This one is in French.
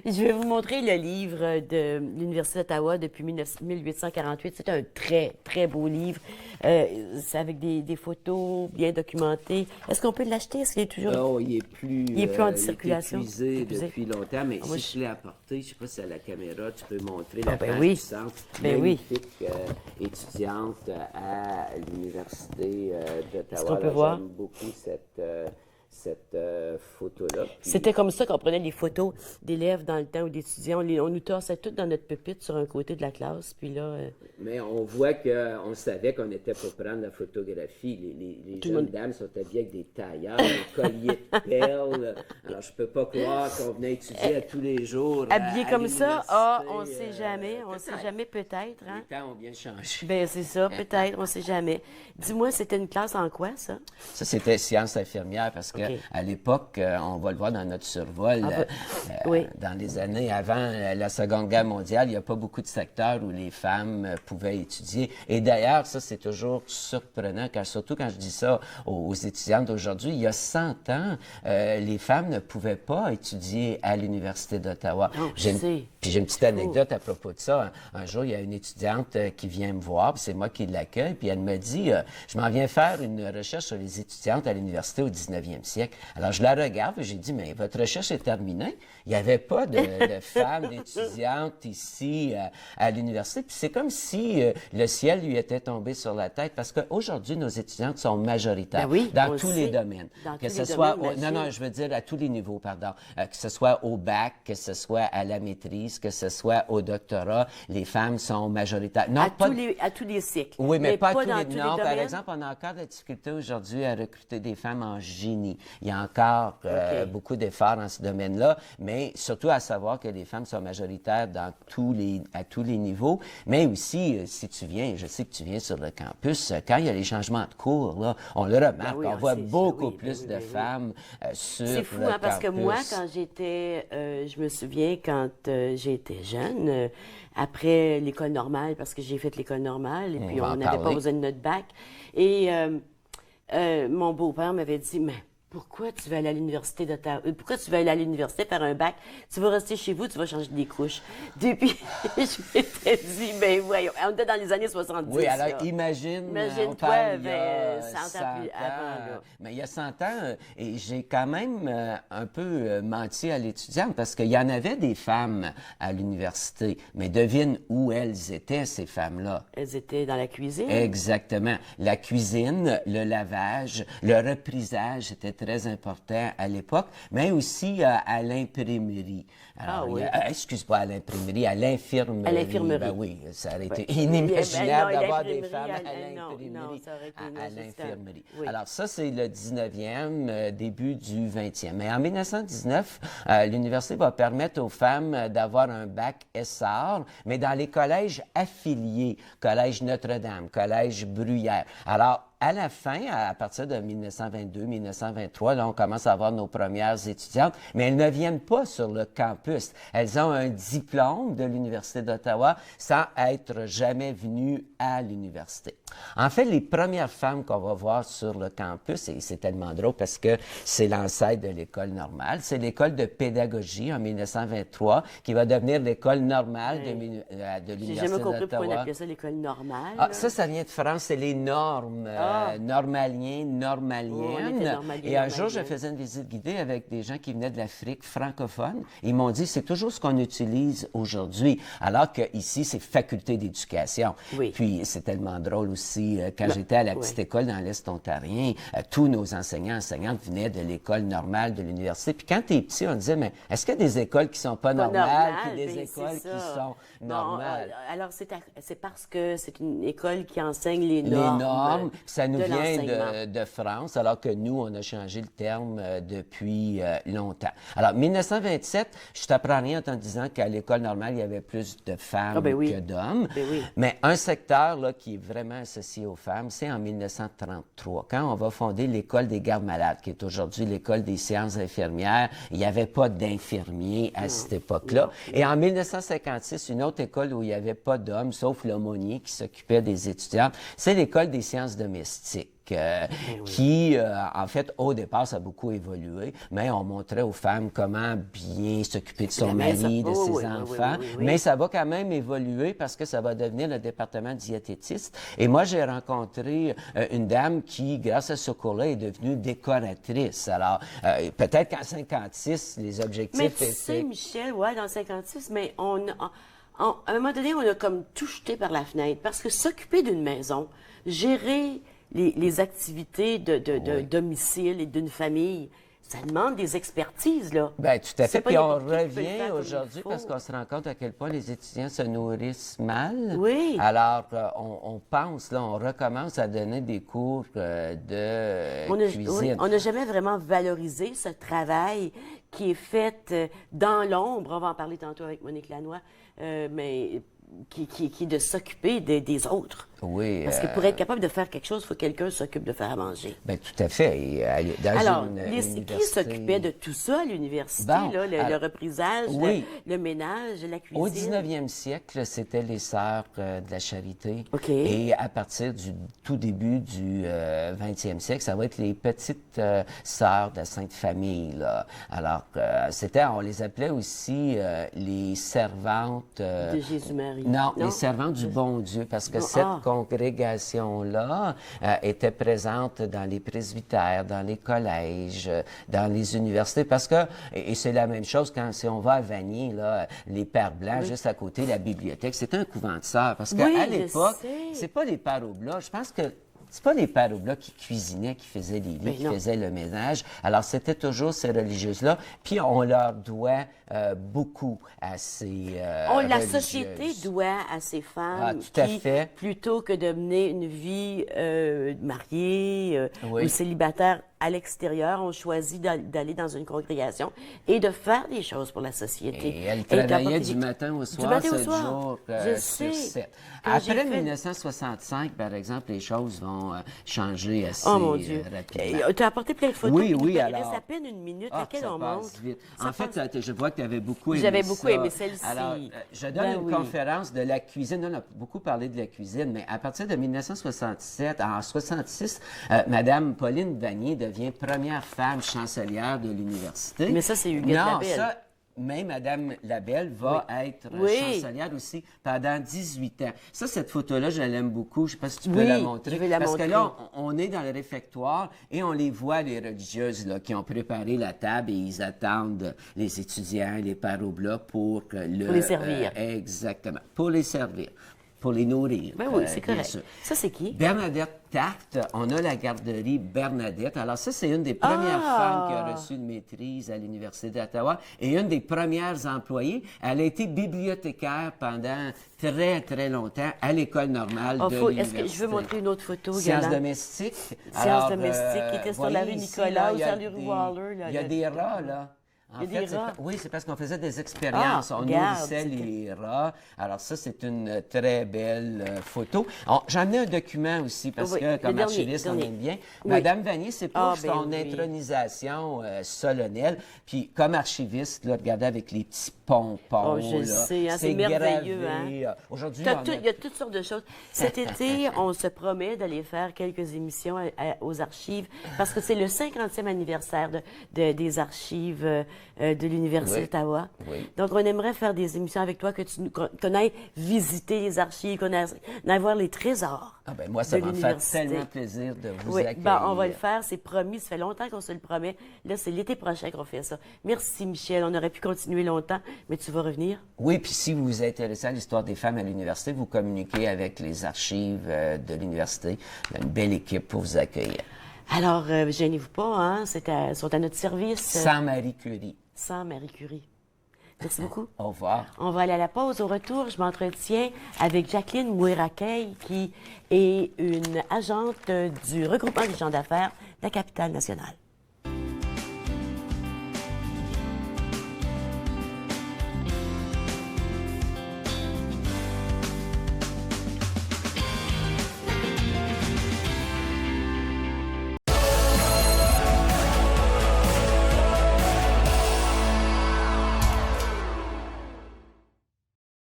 Je vais vous montrer le livre de l'Université d'Ottawa depuis 1848. C'est un très, très beau livre. C'est avec des photos bien documentées. Est-ce qu'on peut l'acheter? Est-ce qu'il est toujours... Oh, Il est plus en il est circulation? épuisé depuis longtemps, mais Ah, moi, si je l'ai apporté, je ne sais pas si à la caméra, tu peux montrer Ah, la ben page oui. puissante. Ben oui. Magnifique étudiante à l'Université Est-ce d'Ottawa. qu'on peut Alors, voir? j'aime beaucoup cette photo-là. Puis, C'était comme ça qu'on prenait les photos d'élèves dans le temps ou d'étudiants. On nous tassait toutes dans notre pupitre sur un côté de la classe. Puis là, mais on voit qu'on savait qu'on était pour prendre la photographie. Les Tout le jeunes monde- dames sont habillées avec des tailleurs, des colliers de perles. Alors, je peux pas croire qu'on venait étudier à tous les jours. habillés à comme ça, ah, on l'université, sait jamais. On sait peut-être. jamais, peut-être. Hein? Les temps ont bien changé. Ben c'est ça, peut-être, on sait jamais. Dis-moi, c'était une classe en quoi, ça? Ça, c'était sciences infirmières parce que OK. à l'époque, on va le voir dans notre survol, oui. dans les années avant la Seconde Guerre mondiale, il n'y a pas beaucoup de secteurs où les femmes pouvaient étudier. Et d'ailleurs, ça, c'est toujours surprenant, surtout quand je dis ça aux étudiantes d'aujourd'hui. Il y a 100 ans, les femmes ne pouvaient pas étudier à l'Université d'Ottawa. Oh, je sais. Puis j'ai une petite anecdote à propos de ça. Un jour, il y a une étudiante qui vient me voir, puis c'est moi qui l'accueille, puis elle me dit je m'en viens faire une recherche sur les étudiantes à l'université au 19e siècle. Alors, je la regarde et j'ai dit mais votre recherche est terminée. Il n'y avait pas de femmes, d'étudiantes ici à l'université. Puis c'est comme si le ciel lui était tombé sur la tête, parce qu'aujourd'hui, nos étudiantes sont majoritaires Ben oui, on dans le tous les sait. domaines. Dans Que tous ce les soit domaines, non, imagine. je veux dire à tous les niveaux, pardon. Que ce soit au bac, que ce soit à la maîtrise, que ce soit au doctorat, les femmes sont majoritaires. Non, À tous les cycles. oui, mais pas à tous dans les... tous Non, par domaines. exemple, on a encore de la difficulté aujourd'hui à recruter des femmes en génie. Il y a encore OK. beaucoup d'efforts dans ce domaine-là, mais surtout à savoir que les femmes sont majoritaires à tous les niveaux. Mais aussi, si tu viens, je sais que tu viens sur le campus, quand il y a les changements de cours, là, on le remarque, Ben oui, on on voit sait, beaucoup oui, ben plus oui, de ben oui. femmes sur C'est fou, le hein, parce que moi, campus. quand j'étais, je me souviens quand j'étais jeune, après l'école normale, parce que j'ai fait l'école normale, et On puis va on en n'avait pas parler. besoin de notre bac. Et mon beau-père m'avait dit, mais pourquoi tu vas aller à l'université d'Ottawa? Pourquoi tu vas aller à l'université faire un bac? Tu vas rester chez vous, tu vas changer des couches. Depuis, je m'étais dit, ben voyons, on était dans les années 70. Oui, là. alors Imagine-toi, on parle il y a 100 ans 100 plus avant, là. mais il y a 100 ans, et j'ai quand même un peu menti à l'étudiante, parce qu'il y en avait des femmes à l'université, mais devine où elles étaient, ces femmes-là. Elles étaient dans la cuisine. Exactement. La cuisine, le lavage, le reprisage était très important à l'époque, mais aussi à l'imprimerie. Alors, Ah oui. excuse-moi, à l'imprimerie, à l'infirmerie. À l'infirmerie. Ben oui, ça aurait été Ben, inimaginable non, d'avoir des l'imprimerie, femmes à non, l'imprimerie, non, ça aurait été- non, à c'est ça. l'infirmerie. Oui. Alors, ça, c'est le 19e, début du 20e. Mais en 1919, l'université va permettre aux femmes d'avoir un bac SR, mais dans les collèges affiliés, Collège Notre-Dame, Collège Bruyère. Alors, à la fin, à partir de 1922-1923, là, on commence à avoir nos premières étudiantes, mais elles ne viennent pas sur le campus. Elles ont un diplôme de l'Université d'Ottawa sans être jamais venues à l'université. En fait, les premières femmes qu'on va voir sur le campus, et c'est tellement drôle parce que c'est l'ancêtre de l'école normale, c'est l'école de pédagogie en 1923 qui va devenir l'école normale de J'ai l'Université jamais compris pourquoi on d'Ottawa. appelait ça l'école normale. Ah, là. ça vient de France, c'est les normes, normaliens, Oh, on normaliennes. était normaliens, Et un jour, je normaliennes. faisais une visite guidée avec des gens qui venaient de l'Afrique francophone. Ils m'ont dit, c'est toujours ce qu'on utilise aujourd'hui, alors qu'ici, c'est faculté d'éducation. Oui. Puis, c'est tellement drôle aussi, quand j'étais à la petite oui. école dans l'Est ontarien, tous nos enseignants, enseignantes venaient de l'école normale de l'université. Puis quand t'es petit, on disait, mais est-ce qu'il y a des écoles qui sont pas normales, puis des ben, écoles c'est qui ça. sont Bon, normales? alors, c'est parce que c'est une école qui enseigne les Les normes. normes, ça nous de vient l'enseignement. de France, alors que nous, on a changé le terme depuis longtemps. Alors, 1927, je t'apprends rien en te disant qu'à l'école normale, il y avait plus de femmes Ah, ben oui. que d'hommes. Ben oui. Mais un secteur là, qui est vraiment associé aux femmes, c'est en 1933, quand on va fonder l'école des gardes-malades, qui est aujourd'hui l'école des sciences infirmières. Il n'y avait pas d'infirmiers à cette époque-là. Et en 1956, une autre école où il n'y avait pas d'hommes, sauf l'aumônier qui s'occupait des étudiants, c'est l'école des sciences de Miss. domestique, qui, en fait, au départ, ça a beaucoup évolué, mais on montrait aux femmes comment bien s'occuper de son mari, de ses enfants, mais ça va quand même évoluer parce que ça va devenir le département diététiste. Et moi, j'ai rencontré une dame qui, grâce à ce cours-là, est devenue décoratrice. Alors, peut-être qu'en 56, les objectifs mais tu sais, Michel, ouais, dans 56, mais à un moment donné, on a comme tout jeté par la fenêtre parce que s'occuper d'une maison, gérer les activités de domicile et d'une famille, ça demande des expertises, là. Bien, tout à fait. Puis on revient comme aujourd'hui parce qu'on se rend compte à quel point les étudiants se nourrissent mal. Oui. Alors, on pense, là, on recommence à donner des cours de cuisine. On n'a jamais vraiment valorisé ce travail qui est fait dans l'ombre. On va en parler tantôt avec Monique Lannoy, mais qui est de s'occuper des autres. Oui. Parce que pour être capable de faire quelque chose, il faut que quelqu'un s'occupe de faire à manger. Bien, tout à fait. Et, alors, université... qui s'occupait de tout ça à l'université, là, le reprisage, oui. le ménage, la cuisine? Au 19e siècle, c'était les sœurs de la charité. OK. Et à partir du tout début du 20e siècle, ça va être les petites sœurs de la Sainte Famille, là. Alors, on les appelait aussi les servantes... de Jésus-Marie. Non, les servantes du bon Dieu, parce que cette congrégation-là était présente dans les presbytères, dans les collèges, dans les universités, parce que, et c'est la même chose si on va à Vanier, là, les Pères Blancs, juste à côté de la bibliothèque, c'était un couvent de sœurs, parce qu'à l'époque, c'est pas les Pères Oblats, je pense que c'est pas les Pères Oblats qui cuisinaient, qui faisaient les lits, qui faisaient le ménage. Alors, c'était toujours ces religieuses-là. Puis, on leur doit beaucoup à ces La société doit à ces femmes qui, plutôt que de mener une vie mariée ou célibataire à l'extérieur, ont choisi d'aller dans une congrégation et de faire des choses pour la société. Et elle travaillait du matin au soir, 7 jours sur 7. Après 1965, par exemple, les choses vont changer assez rapidement. Tu as apporté plein de photos. Oui, alors... Il reste à peine une minute. Laquelle on monte? En fait, je vois que tu avais beaucoup aimé J'avais beaucoup aimé celle-ci. Alors, je donne une conférence de la cuisine. On a beaucoup parlé de la cuisine, mais à partir de 1967, en 66, Mme Pauline Vanier devient première femme chancelière de l'université. Mais ça, c'est Huguette Labelle. Mais Mme Labelle va être chancelière aussi pendant 18 ans. Ça, cette photo-là, je l'aime beaucoup. Je ne sais pas si tu peux la montrer. Je vais la montrer. Que là, on est dans le réfectoire et on les voit, les religieuses là, qui ont préparé la table et ils attendent les étudiants, les Pères Oblats pour les servir. Exactement. Pour les servir. Pour les nourrir. Ben oui, c'est correct. Ça, c'est qui? Bernadette Tarte. On a la garderie Bernadette. Alors ça, c'est une des premières femmes qui a reçu une maîtrise à l'Université d'Ottawa et une des premières employées. Elle a été bibliothécaire pendant très, très longtemps à l'École normale de l'Université. Est-ce que je veux montrer une autre photo? Sciences domestiques. Sciences domestiques qui était sur la rue Nicolas ou sur la rue Waller. Il y a des rats, là. En fait, oui, c'est parce qu'on faisait des expériences. On nourrissait les rats. Alors ça, c'est une très belle photo. J'en ai un document aussi, parce que comme archiviste, on aime bien. Madame Vanier, c'est pour son intronisation solennelle. Puis comme archiviste, là, regardez avec les petits pompons. Je sais, c'est merveilleux. Aujourd'hui, il y a toutes sortes de choses. Cet été, on se promet d'aller faire quelques émissions aux archives, parce que c'est le 50e anniversaire des archives de l'Université d'Ottawa. Oui. Donc, on aimerait faire des émissions avec toi, qu'on aille visiter les archives, qu'on aille voir les trésors. Moi, ça va me faire tellement plaisir de vous accueillir. On va le faire, c'est promis. Ça fait longtemps qu'on se le promet. Là, c'est l'été prochain qu'on fait ça. Merci, Michel. On aurait pu continuer longtemps, mais tu vas revenir? Oui, puis si vous vous intéressez à l'histoire des femmes à l'université, vous communiquez avec les archives de l'université. Une belle équipe pour vous accueillir. Alors, gênez-vous pas, hein? Ils sont à notre service. Sans Marie Curie. Sans Marie Curie. Merci beaucoup. Au revoir. On va aller à la pause. Au retour, je m'entretiens avec Jacqueline Mouéraquey, qui est une agente du regroupement des gens d'affaires de la capitale nationale.